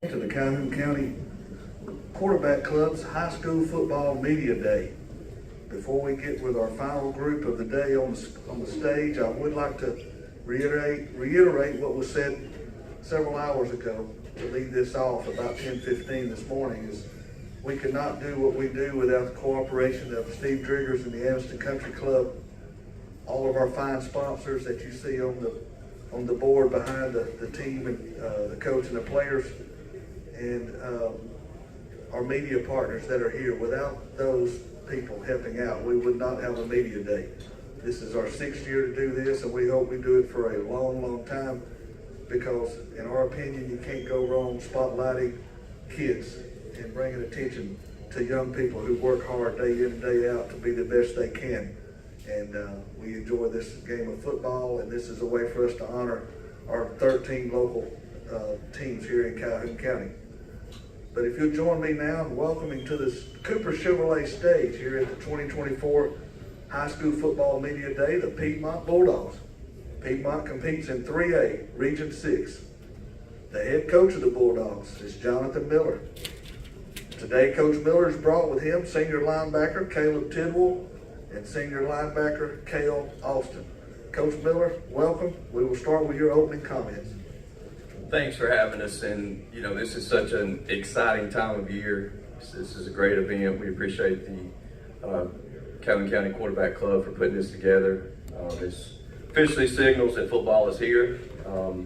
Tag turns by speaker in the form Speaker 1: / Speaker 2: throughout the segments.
Speaker 1: To the Calhoun County Quarterback Club's High School Football Media Day. Before we get with our final group of the day on the stage, I would like to reiterate what was said several hours ago to lead this off about 10:15 this morning. Is we could not do what we do without the cooperation of Steve Driggers and the Evanston Country Club, all of our fine sponsors that you see on the board behind the team and the coach and the players, and our media partners that are here. Without those people helping out, we would not have a media day. This is our 6th year to do this, and we hope we do it for a long, long time, because in our opinion, you can't go wrong spotlighting kids and bringing attention to young people who work hard day in and day out to be the best they can. And we enjoy this game of football, and this is a way for us to honor our 13 local teams here in Calhoun County. But if you'll join me now in welcoming to this Cooper Chevrolet stage here at the 2024 High School Football Media Day, the Piedmont Bulldogs. Piedmont competes in 3A, Region 6. The head coach of the Bulldogs is Jonathan Miller. Today, Coach Miller has brought with him senior linebacker Caleb Tidwell and senior linebacker Cale Austin. Coach Miller, welcome. We will start with your opening comments.
Speaker 2: Thanks for having us, and this is such an exciting time of year. This is a great event. We appreciate the Calhoun County Quarterback Club for putting this together. This officially signals that football is here. I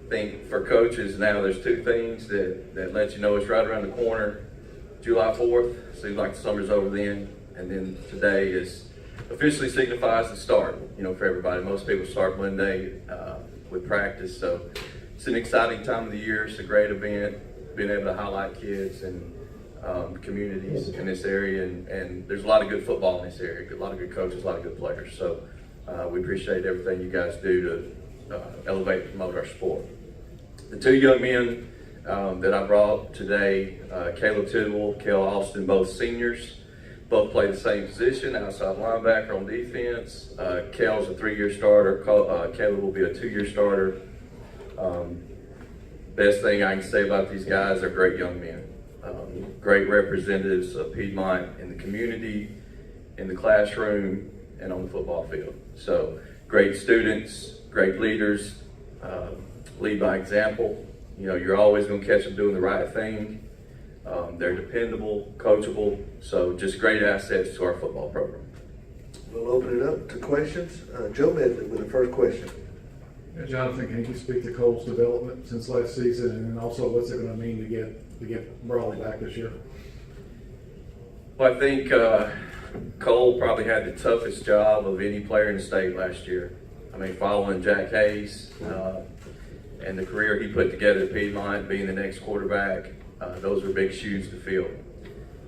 Speaker 2: think for coaches now, there's two things that let you know it's right around the corner. July 4th, seems like the summer's over then, and then today is officially signifies the start. For everybody, most people start Monday with practice, so it's an exciting time of the year. It's a great event, being able to highlight kids and communities in this area, and there's a lot of good football in this area, a lot of good coaches, a lot of good players. So we appreciate everything you guys do to elevate and promote our sport. The two young men that I brought today, Caleb Tidwell, Cale Austin, both seniors, both play the same position, outside linebacker on defense. Cale's a 3-year starter. Caleb will be a 2-year starter. Best thing I can say about these guys, they're great young men. Great representatives of Piedmont in the community, in the classroom, and on the football field. So great students, great leaders, lead by example. You're always going to catch them doing the right thing. They're dependable, coachable, so just great assets to our football program.
Speaker 1: We'll open it up to questions. Joe Medley with the first question.
Speaker 3: Jonathan, can you speak to Cole's development since last season, and also what's it going to mean to get Brawley back this year?
Speaker 2: Well, I think Cole probably had the toughest job of any player in the state last year. Following Jack Hayes and the career he put together at Piedmont, being the next quarterback, those were big shoes to fill.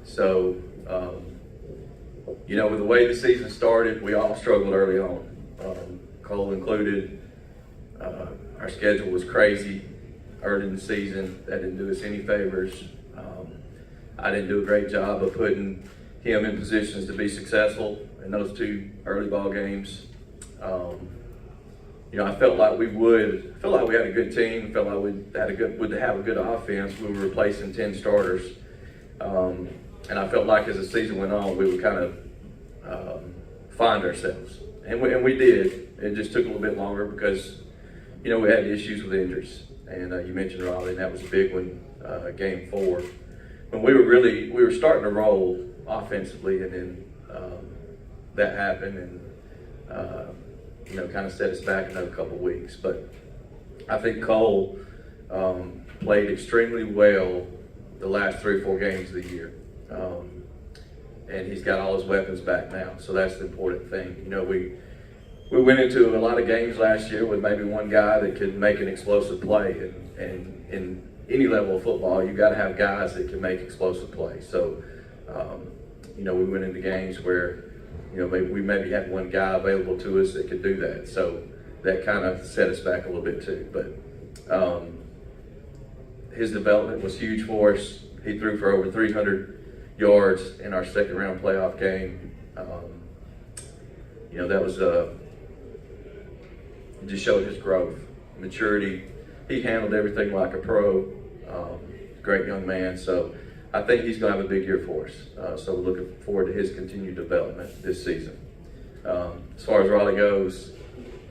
Speaker 2: So, with the way the season started, we all struggled early on, Cole included. Our schedule was crazy early in the season. That didn't do us any favors. I didn't do a great job of putting him in positions to be successful in those two early ball games. I felt like we had a good team. Felt like would have a good offense. We were replacing 10 starters, and I felt like as the season went on, we would kind of find ourselves, and we did. It just took a little bit longer because we had issues with injuries, and you mentioned Raleigh, and that was a big one, game 4. When we were starting to roll offensively, and then that happened, and kind of set us back another couple weeks. But I think Cole played extremely well the last 3 or 4 games of the year, and he's got all his weapons back now, so that's the important thing. We went into a lot of games last year with maybe one guy that could make an explosive play, and in any level of football, you've got to have guys that can make explosive plays. So, we went into games where, we maybe had one guy available to us that could do that. So that kind of set us back a little bit too. But his development was huge for us. He threw for over 300 yards in our second round playoff game. That was it just showed his growth, maturity. He handled everything like a pro. great young man. So I think he's going to have a big year for us. So we're looking forward to his continued development this season. As far as Raleigh goes,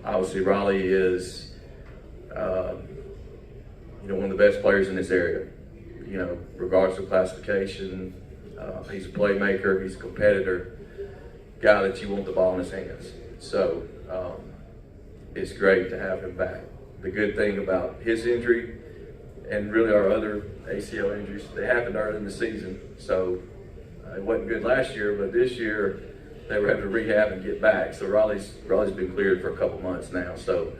Speaker 2: obviously Raleigh is, one of the best players in this area. Regardless of classification, he's a playmaker, he's a competitor, guy that you want the ball in his hands. So it's great to have him back. The good thing about his injury and really our other ACL injuries, they happened early in the season. So it wasn't good last year, but this year they were having to rehab and get back. So Raleigh's been cleared for a couple months now. So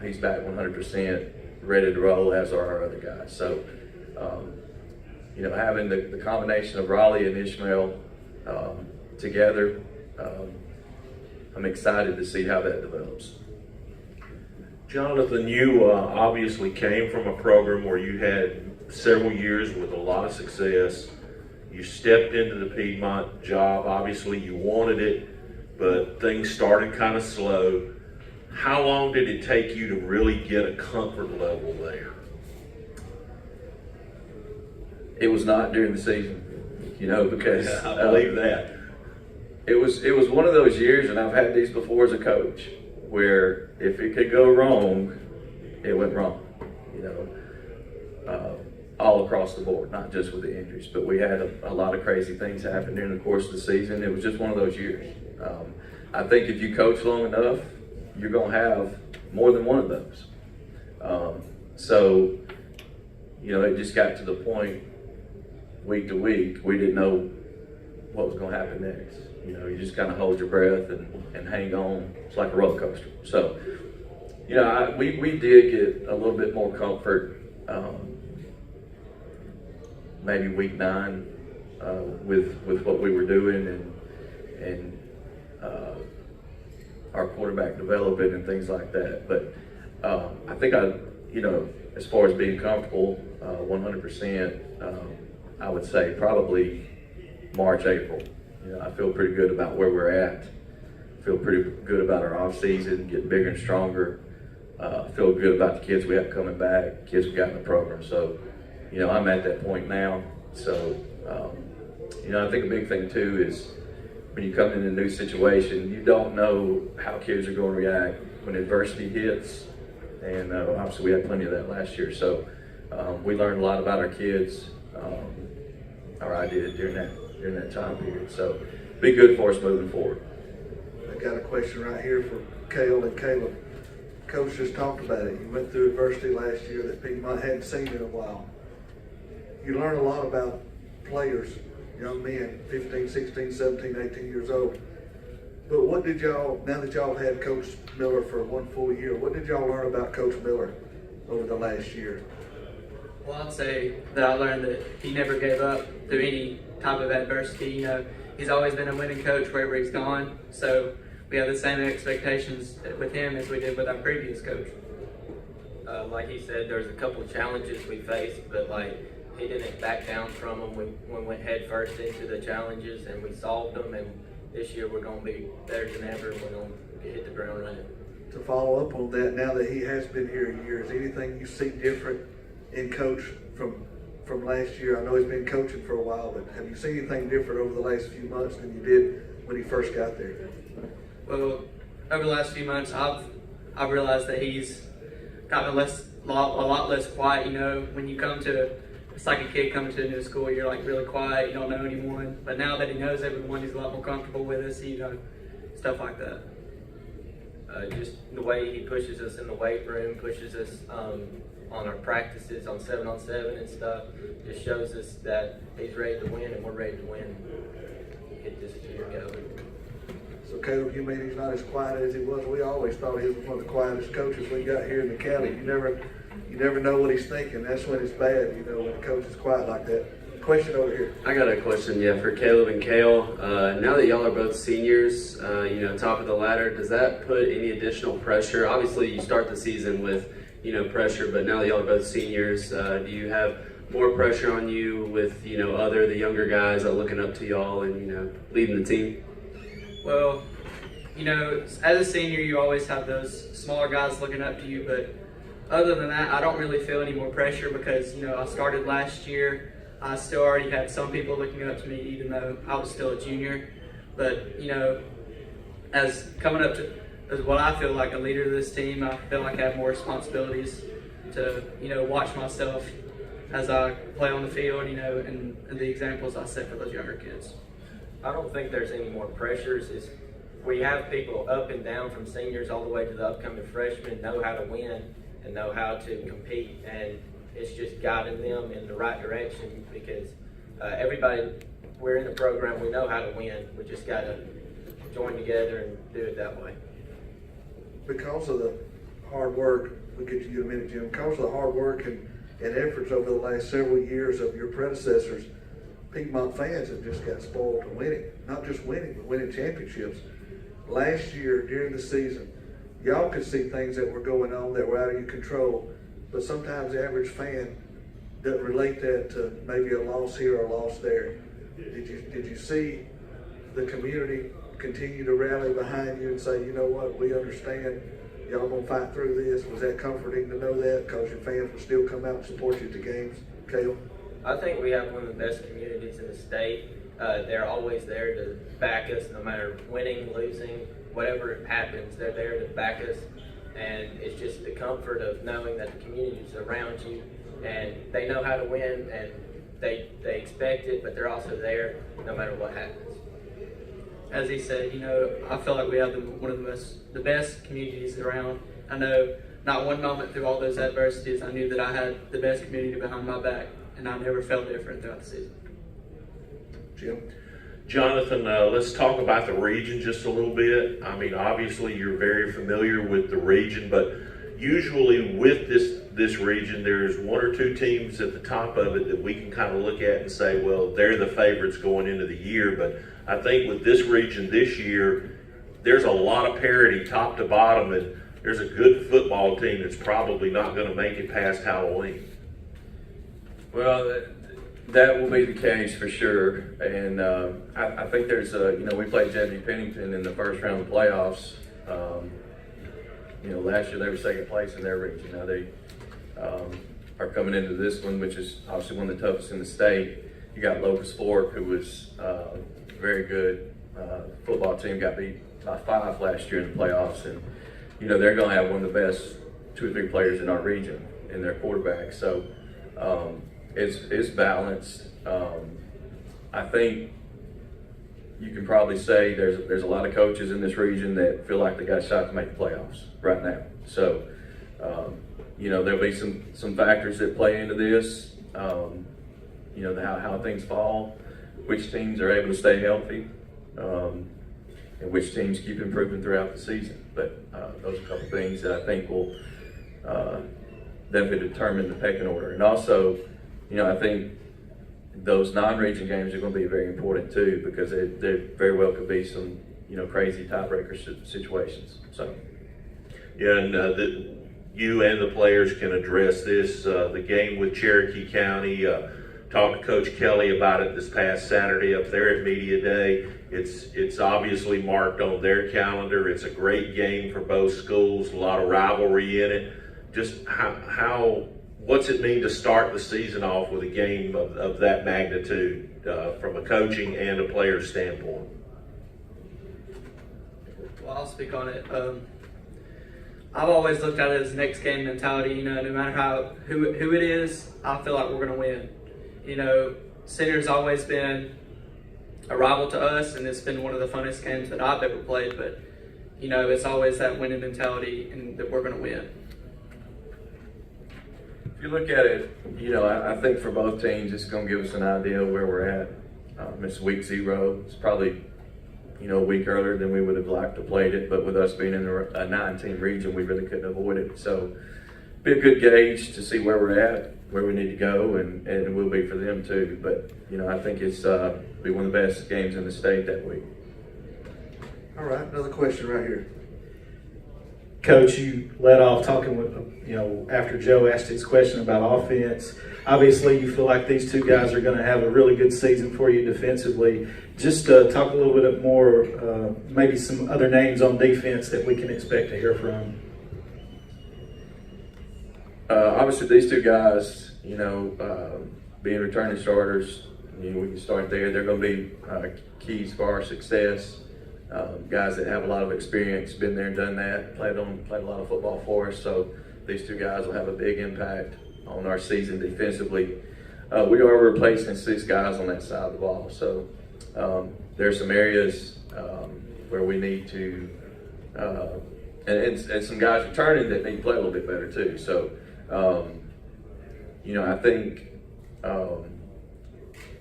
Speaker 2: he's back 100%, ready to roll, as are our other guys. So, having the combination of Raleigh and Ishmael together, I'm excited to see how that develops.
Speaker 4: Jonathan, you obviously came from a program where you had several years with a lot of success. You stepped into the Piedmont job. Obviously, you wanted it, but things started kind of slow. How long did it take you to really get a comfort level there?
Speaker 2: It was not during the season, because
Speaker 4: I believe that.
Speaker 2: It was one of those years, and I've had these before as a coach, where if it could go wrong, it went wrong. All across the board, not just with the injuries, but we had a lot of crazy things happen during the course of the season. It was just one of those years. I think if you coach long enough, you're going to have more than one of those. It just got to the point week to week, we didn't know what was going to happen next. You just kind of hold your breath and hang on. It's like a roller coaster. So, we did get a little bit more comfort maybe week 9 with what we were doing and our quarterback development and things like that. But I think as far as being comfortable 100%, I would say probably March, April. I feel pretty good about where we're at. I feel pretty good about our off season, getting bigger and stronger. I feel good about the kids we have coming back, kids we got in the program. So, I'm at that point now. So, I think a big thing too is when you come in a new situation, you don't know how kids are going to react when adversity hits. And obviously we had plenty of that last year. So we learned a lot about our kids, or I did during that time period. So be good for us moving forward.
Speaker 1: I got a question right here for Cale and Caleb. Coach just talked about it. You went through adversity last year that Piedmont hadn't seen in a while. You learn a lot about players, young men, 15, 16, 17, 18 years old. But what did y'all, now that y'all had Coach Miller for one full year, what did y'all learn about Coach Miller over the last year?
Speaker 5: Well, I'd say that I learned that he never gave up through any type of adversity. He's always been a winning coach wherever he's gone. So we have the same expectations with him as we did with our previous coach.
Speaker 6: Like he said, there's a couple of challenges we faced, but he didn't back down from them. We went head first into the challenges and we solved them. And this year we're going to be better than ever. We're going to hit the ground running.
Speaker 1: To follow up on that, now that he has been here a year, is anything you see different in Coach from last year? I know he's been coaching for a while, but have you seen anything different over the last few months than you did when he first got there?
Speaker 5: Well, over the last few months, I've realized that he's gotten a lot less quiet. When you come to, it's like a kid coming to a new school. You're really quiet. You don't know anyone. But now that he knows everyone, he's a lot more comfortable with us. Stuff like that.
Speaker 6: Just the way he pushes us in the weight room, pushes us on our practices on 7-on-7 and stuff, just shows us that he's ready to win and we're ready to win. Get this year going.
Speaker 1: So Caleb, you mean he's not as quiet as he was? We always thought he was one of the quietest coaches we got here in the county. You never know what he's thinking. That's when it's bad, when the coach is quiet like that. Question over here.
Speaker 7: I got a question, for Caleb and Cale. Now that y'all are both seniors, top of the ladder, does that put any additional pressure? Obviously, you start the season with, pressure, but now that y'all are both seniors, do you have more pressure on you with, the younger guys looking up to y'all and, leading the team?
Speaker 5: Well, as a senior, you always have those smaller guys looking up to you, but other than that, I don't really feel any more pressure because, you know, I started last year. I still already had some people looking up to me even though I was still a junior. But, you know, as coming up to as what I feel like a leader of this team, I feel like I have more responsibilities to, you know, watch myself as I play on the field, you know, and the examples I set for those younger kids.
Speaker 6: I don't think there's any more pressures. We have people up and down from seniors all the way to the upcoming freshmen know how to win and know how to compete, and it's just guiding them in the right direction because everybody, we're in the program, we know how to win. We just got to join together and do it that way.
Speaker 1: Because of the hard work, we'll get to you in a minute, Jim, because of the hard work and efforts over the last several years of your predecessors, Piedmont fans have just got spoiled to winning. Not just winning, but winning championships. Last year, during the season, y'all could see things that were going on that were out of your control, but sometimes the average fan doesn't relate that to maybe a loss here or a loss there. Did you see the community continue to rally behind you and say, you know what, we understand, y'all gonna fight through this? Was that comforting to know that because your fans will still come out and support you at the games? Cale?
Speaker 6: I think we have one of the best communities in the state. They're always there to back us no matter winning, losing, whatever happens, they're there to back us. And it's just the comfort of knowing that the community is around you and they know how to win and they expect it, but they're also there no matter what happens.
Speaker 5: As he said, you know, I feel like we have one of the best communities around. I know not one moment through all those adversities, I knew that I had the best community behind my back, and I never felt different throughout the season.
Speaker 1: Jim?
Speaker 4: Jonathan, let's talk about the region just a little bit. I mean, obviously you're very familiar with the region, but usually with this region, there's one or two teams at the top of it that we can kind of look at and say, well, they're the favorites going into the year. But I think with this region this year, there's a lot of parity top to bottom, and there's a good football team that's probably not going to make it past Halloween.
Speaker 2: Well, that will be the case for sure. And I think there's you know, we played J.B. Pennington in the first round of the playoffs. You know, last year they were second place in their region. Now they are coming into this one, which is obviously one of the toughest in the state. You got Locust Fork, who was very good football team, got beat by 5 last year in the playoffs. And, you know, they're going to have one of the best 2 or 3 players in our region in their quarterback. So it's balanced. I think you can probably say there's a lot of coaches in this region that feel like they got a shot to make the playoffs right now. So, you know, there'll be some factors that play into this. You know, how things fall, which teams are able to stay healthy, and which teams keep improving throughout the season. But those are a couple things that I think will definitely determine the pecking order. And also, you know, I think those non-region games are going to be very important too, because there very well could be some, you know, crazy tiebreaker situations. So,
Speaker 4: Yeah, and you and the players can address this. The game with Cherokee County, talked to Coach Kelly about it this past Saturday up there at Media Day. It's obviously marked on their calendar. It's a great game for both schools, a lot of rivalry in it. Just what's it mean to start the season off with a game of that magnitude from a coaching and a player standpoint?
Speaker 5: Well, I'll speak on it. I've always looked at it as next game mentality. You know, no matter who it is, I feel like we're going to win. You know, Center's always been a rival to us, and it's been one of the funnest games that I've ever played. But, you know, it's always that winning mentality and that we're going to win.
Speaker 2: if you look at it, you know, I think for both teams, it's going to give us an idea of where we're at. It's week 0. It's probably, you know, a week earlier than we would have liked to played it, but with us being in a 9-team region, we really couldn't avoid it. So, be a good gauge to see where we're at, where we need to go, and it will be for them too. But, you know, I think it's be one of the best games in the state that week.
Speaker 1: All right, another question right here.
Speaker 8: Coach, you led off talking with, you know, after Joe asked his question about offense. Obviously, you feel like these two guys are going to have a really good season for you defensively. Just talk a little bit more, maybe some other names on defense that we can expect to hear from.
Speaker 2: Obviously, these two guys, being returning starters, we can start there. They're going to be keys for our success. Guys that have a lot of experience, been there and done that, played a lot of football for us. So these two guys will have a big impact on our season defensively. We are replacing 6 guys on that side of the ball. So there's some areas where we need to, and some guys returning that need to play a little bit better too. So, I think,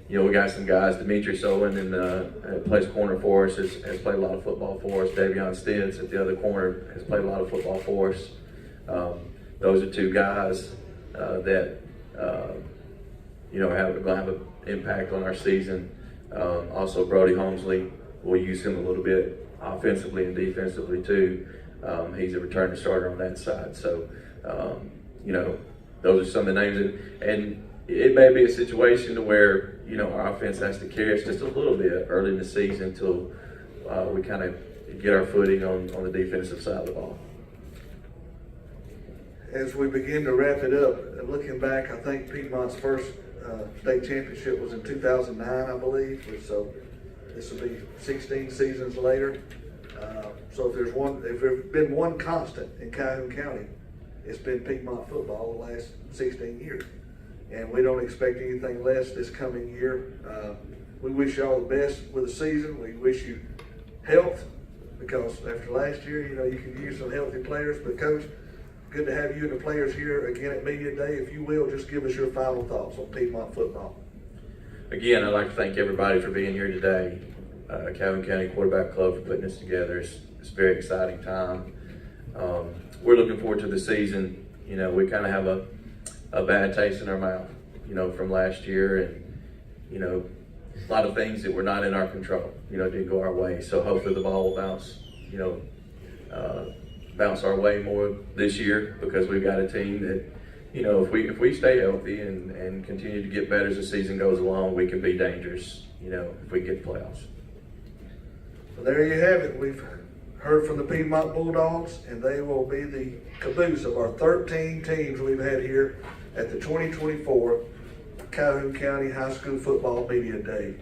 Speaker 2: we got some guys. Demetrius Owen plays corner for us, has played a lot of football for us. Davion Stitz at the other corner has played a lot of football for us. Those are 2 guys that are going to have an impact on our season. Also, Brody Holmesley, we'll use him a little bit offensively and defensively too. He's a returning starter on that side. So, those are some of the names. And it may be a situation to where, our offense has to carry us just a little bit early in the season until we kind of get our footing on the defensive side of the ball.
Speaker 1: As we begin to wrap it up, looking back, I think Piedmont's first state championship was in 2009, I believe. So this will be 16 seasons later. So if there's been one constant in Calhoun County, it's been Piedmont football the last 16 years. And we don't expect anything less this coming year. We wish you all the best with the season. We wish you health, because after last year, you can use some healthy players. But Coach, good to have you and the players here again at Media Day. If you will, just give us your final thoughts on Piedmont football.
Speaker 2: Again, I'd like to thank everybody for being here today. Calhoun County Quarterback Club for putting this together. It's a very exciting time. We're looking forward to the season. We kind of have a bad taste in our mouth, from last year, and a lot of things that were not in our control, didn't go our way. So hopefully the ball will bounce our way more this year, because we've got a team that, if we stay healthy and continue to get better as the season goes along, we can be dangerous, if we get playoffs.
Speaker 1: Well, there you have it. We've heard from the Piedmont Bulldogs, and they will be the caboose of our 13 teams we've had here at the 2024 Calhoun County High School Football Media Day.